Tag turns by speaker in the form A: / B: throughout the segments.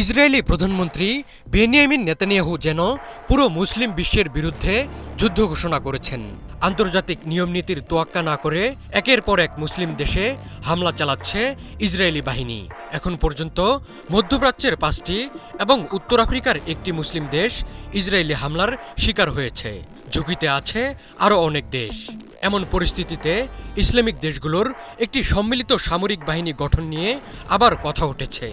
A: Israeli প্রধানমন্ত্রী Benjamin Netanyahu যেন পুরো মুসলিম বিশ্বের বিরুদ্ধে যুদ্ধ ঘোষণা করেছেন। আন্তর্জাতিক নিয়মনীতির তোয়াক্কা না করে একের পর এক মুসলিম দেশে হামলা চালাচ্ছে ইসরায়েলি বাহিনী। এখন পর্যন্ত মধ্যপ্রাচ্যের 5টি এবং উত্তর আফ্রিকার একটি মুসলিম দেশ ইসরায়েলি হামলার শিকার হয়েছে। ঝুঁকিতে আছে আরও অনেক দেশ। এমন পরিস্থিতিতে ইসলামিক দেশগুলোর একটি সম্মিলিত সামরিক বাহিনী গঠন নিয়ে আবার কথা উঠেছে।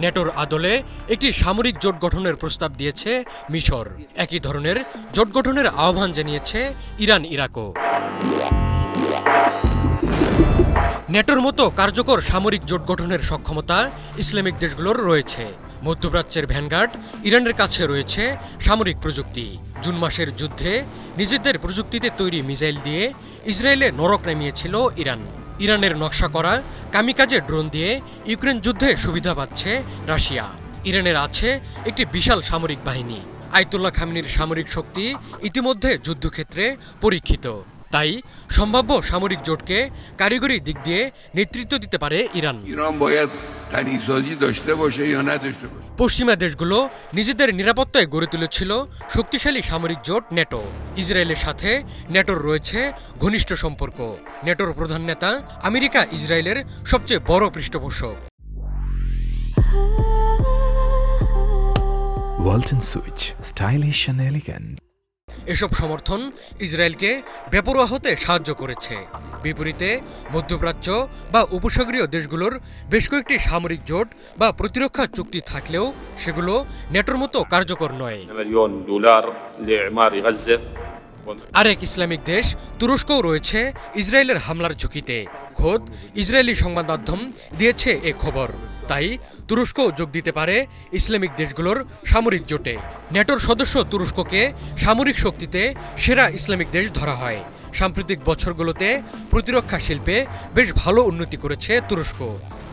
A: নেটোর আদলে একটি সামরিক জোট গঠনের প্রস্তাব দিয়েছে মিশর। একই ধরনের জোট গঠনের আহ্বান জানিয়েছে ইরান, ইরাকও। নেটোর মতো কার্যকর সামরিক জোট গঠনের সক্ষমতা ইসলামিক দেশগুলোর রয়েছে। মধ্যপ্রাচ্যের ভ্যানগার্ড ইরানের কাছে রয়েছে সামরিক প্রযুক্তি। জুন মাসের যুদ্ধে নিজেদের প্রযুক্তিতে তৈরি মিসাইল দিয়ে ইসরায়েলে নরক নামিয়েছিল ইরান। ইরানের নকশা করা কামিকাজে ড্রোন দিয়ে ইউক্রেন যুদ্ধে সুবিধা পাচ্ছে রাশিয়া। ইরানের আছে একটি বিশাল সামরিক বাহিনী। আয়াতুল্লাহ খামেনির সামরিক শক্তি ইতিমধ্যে যুদ্ধক্ষেত্রে পরীক্ষিত। তাই সম্ভাব্য সামরিক জোটকে কারিগরি দিক দিয়ে নেতৃত্ব দিতে পারে ইরান। পশ্চিমা দেশগুলো নিজেদের নিরাপত্তায় গড়ে তুলেছিল শক্তিশালী সামরিক জোট নেটো। ইসরায়েলের সাথে নেটোর রয়েছে ঘনিষ্ঠ সম্পর্ক। নেটোর প্রধান নেতা আমেরিকা ইসরায়েলের সবচেয়ে বড় পৃষ্ঠপোষক।
B: Walton switch, stylish and elegant.
A: এসব সমর্থন ইসরায়েলকে বেপরোয়া হতে সাহায্য করেছে। বিপরীতে মধ্যপ্রাচ্য বা উপসাগরীয় দেশগুলোর বেশ কয়েকটি সামরিক জোট বা প্রতিরক্ষা চুক্তি থাকলেও সেগুলো নেটোর মতো কার্যকর নয়। আরেক ইসলামিক দেশ তুরস্কও রয়েছে ইসরায়েলের হামলার ঝুঁকিতে। খোদ ইসরায়েলি সংবাদ মাধ্যম দিয়েছে এ খবর। তাই তুরস্কও যোগ দিতে পারে ইসলামিক দেশগুলোর সামরিক জোটে। নেটোর সদস্য তুরস্ককে সামরিক শক্তিতে সেরা ইসলামিক দেশ ধরা হয়। সাম্প্রতিক বছরগুলোতে প্রতিরক্ষা শিল্পে বেশ ভালো উন্নতি করেছে তুরস্ক।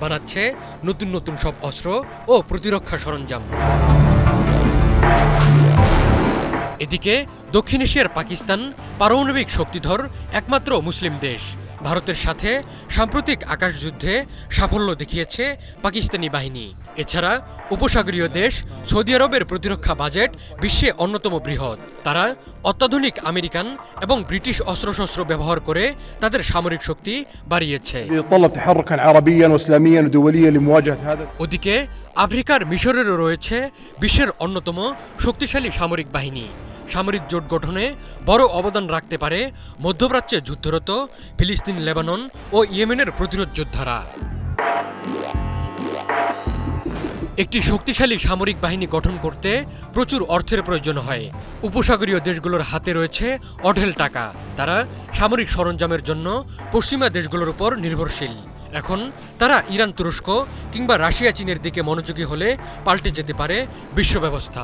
A: বানাচ্ছে নতুন নতুন সব অস্ত্র ও প্রতিরক্ষা সরঞ্জাম। এদিকে দক্ষিণ এশিয়ার পাকিস্তান পারমাণবিক শক্তিধর একমাত্র মুসলিম দেশ। ভারতের সাথে সাম্প্রতিক আকাশযুদ্ধে সাফল্য দেখিয়েছে পাকিস্তানি বাহিনী। এছাড়া উপসাগরীয় দেশ সৌদি আরবের প্রতিরক্ষা বাজেট বিশ্বে অন্যতম বৃহৎ। তারা অত্যাধুনিক আমেরিকান এবং ব্রিটিশ অস্ত্রশস্ত্র ব্যবহার করে তাদের সামরিক শক্তি বাড়িয়েছে। ওদিকে আফ্রিকার মিশরেরও রয়েছে বিশ্বের অন্যতম শক্তিশালী সামরিক বাহিনী। সামরিক জোট গঠনে বড় অবদান রাখতে পারে মধ্যপ্রাচ্যে যুদ্ধরত ফিলিস্তিন, লেবানন ও ইয়েমেনের প্রতিরোধ যোদ্ধারা। একটি শক্তিশালী সামরিক বাহিনী গঠন করতে প্রচুর অর্থের প্রয়োজন হয়। উপসাগরীয় দেশগুলোর হাতে রয়েছে অঢেল টাকা। তারা সামরিক সরঞ্জামের জন্য পশ্চিমা দেশগুলোর উপর নির্ভরশীল। এখন তারা ইরান, তুরস্ক কিংবা রাশিয়া, চীনের দিকে মনোযোগী হলে পাল্টে যেতে পারে বিশ্ব ব্যবস্থা।